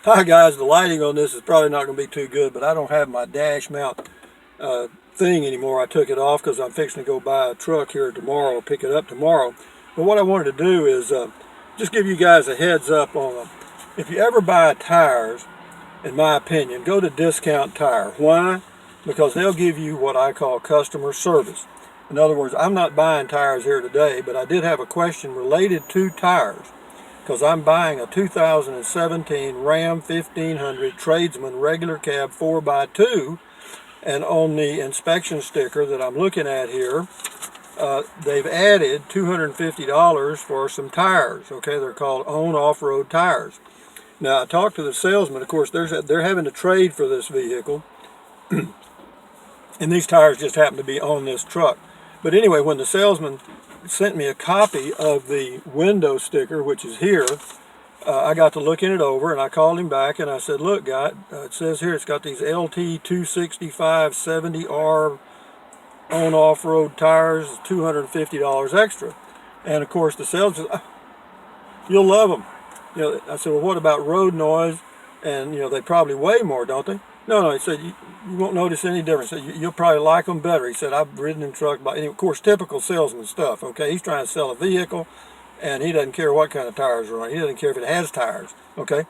Hi guys, the lighting on this is probably not going to be too good, but I don't have my dash mount thing anymore. I took it off because I'm fixing to go buy a truck here tomorrow, pick it up tomorrow. But what I wanted to do is just give you guys a heads up on if you ever buy tires, in my opinion, go to Discount Tire. Why? Because they'll give you what I call customer service. In other words, I'm not buying tires here today, but I did have a question related to tires, because I'm buying a 2017 Ram 1500 Tradesman regular cab 4x2, and on the inspection sticker that I'm looking at here, they've added $250 for some tires. Okay, they're called Own Off-Road Tires. Now, I talked to the salesman. Of course, they're having to trade for this vehicle, and these tires just happen to be on this truck. But anyway, when the salesman sent me a copy of the window sticker, which is here, I got to looking it over, and I called him back and I said, look guy, it says here it's got these LT 265 70R on off-road tires, $250 extra. And of course the salesman said, you'll love them. I said, well, what about road noise? And they probably weigh more, don't they? No, he said, you won't notice any difference. You'll probably like them better. He said, I've ridden in truck, and of course, typical salesman stuff, okay? He's trying to sell a vehicle, and he doesn't care what kind of tires are on it. He doesn't care if it has tires, okay?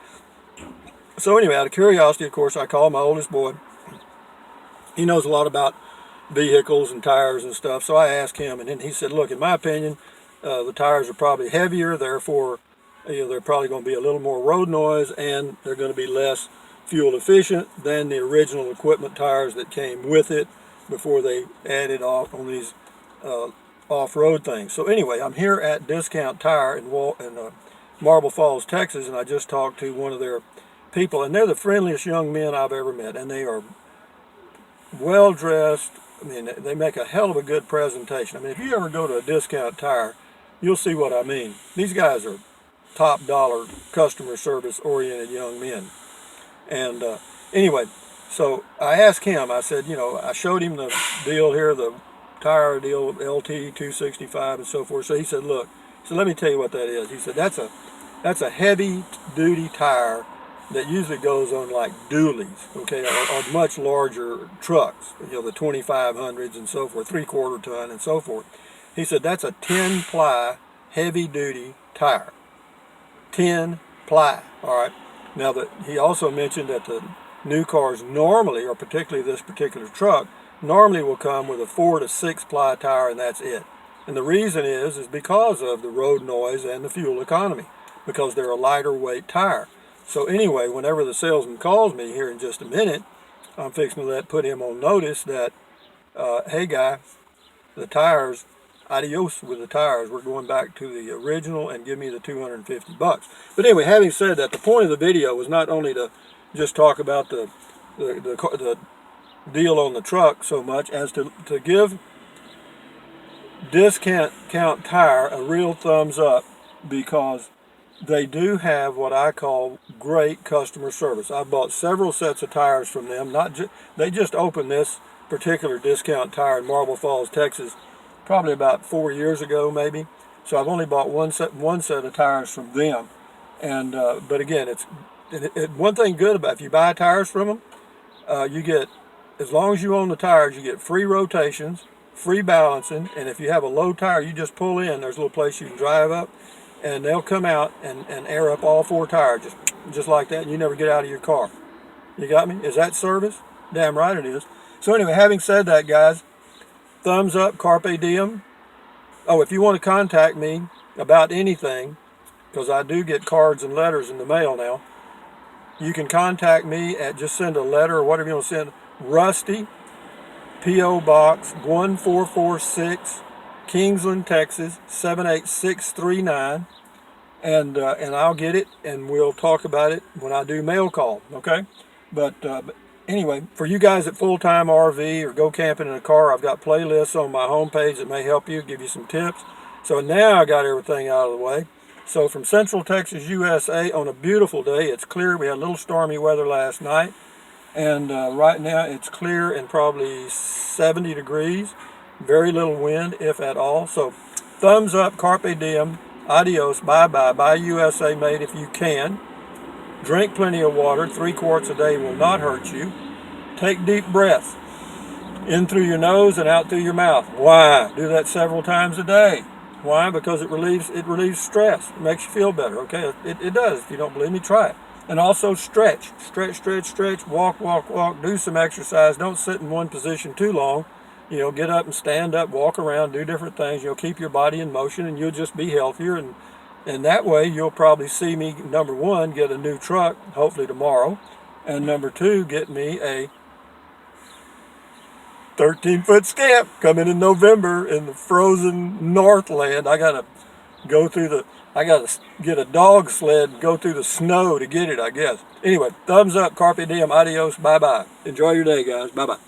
So anyway, out of curiosity, of course, I called my oldest boy. He knows a lot about vehicles and tires and stuff, so I asked him, and then he said, look, in my opinion, the tires are probably heavier, therefore, they're probably going to be a little more road noise, and they're going to be less fuel efficient than the original equipment tires that came with it before they added off on these off-road things. So anyway, I'm here at Discount Tire in Marble Falls, Texas, and I just talked to one of their people, and they're the friendliest young men I've ever met, and they are well dressed. I mean, they make a hell of a good presentation. I mean, if you ever go to a Discount Tire, you'll see what I mean. These guys are top dollar customer service oriented young men. And anyway, so I asked him, I said, I showed him the deal here, the tire deal, LT 265 and so forth. So he said, look, so let me tell you what that is. He said, that's a heavy duty tire that usually goes on like dualies, okay, or much larger trucks, the 2500s and so forth, 3/4 ton and so forth. He said, that's a 10 ply heavy duty tire. 10 ply, all right. Now, he also mentioned that the new cars normally, or particularly this particular truck, normally will come with a 4 to 6 ply tire, and that's it. And the reason is because of the road noise and the fuel economy, because they're a lighter weight tire. So anyway, whenever the salesman calls me here in just a minute, I'm fixing to put him on notice that, hey guy, the tires, adios with the tires. We're going back to the original and give me the $250. But anyway, having said that, the point of the video was not only to just talk about the deal on the truck so much as to give Discount Tire a real thumbs up, because they do have what I call great customer service. I bought several sets of tires from them. They just opened this particular Discount Tire in Marble Falls, Texas, probably about 4 years ago, maybe. So I've only bought one set of tires from them. And but again, one thing good about, if you buy tires from them, you get, as long as you own the tires, you get free rotations, free balancing, and if you have a low tire, you just pull in. There's a little place you can drive up, and they'll come out and air up all 4 tires just like that, and you never get out of your car. You got me? Is that service? Damn right it is. So anyway, having said that, guys, thumbs up, carpe diem. Oh, if you want to contact me about anything, because I do get cards and letters in the mail now, you can contact me at, just send a letter or whatever you want to send, Rusty, P.O. Box 1446, Kingsland, Texas 78639, and I'll get it, and we'll talk about it when I do mail call, okay? But anyway, for you guys at Full Time RV or go camping in a car, I've got playlists on my homepage that may help you, give you some tips. So now I got everything out of the way. So from Central Texas, USA, on a beautiful day, it's clear. We had a little stormy weather last night, and right now it's clear and probably 70 degrees. Very little wind, if at all. So thumbs up, carpe diem, adios, bye-bye, buy USA made if you can. Drink plenty of water. 3 quarts a day will not hurt you. Take deep breaths. In through your nose and out through your mouth. Why? Do that several times a day. Why? Because it relieves stress. It makes you feel better, okay? It does. If you don't believe me, try it. And also stretch. Stretch, stretch, stretch. Walk, walk, walk. Do some exercise. Don't sit in one position too long. You know, get up and stand up, walk around, do different things. You'll keep your body in motion and you'll just be healthier. And that way you'll probably see me, number one, get a new truck, hopefully tomorrow. And number two, get me a 13-foot Scamp coming in November in the frozen Northland. I gotta get a dog sled and go through the snow to get it, I guess. Anyway, thumbs up, carpe diem, adios, bye-bye. Enjoy your day, guys. Bye-bye.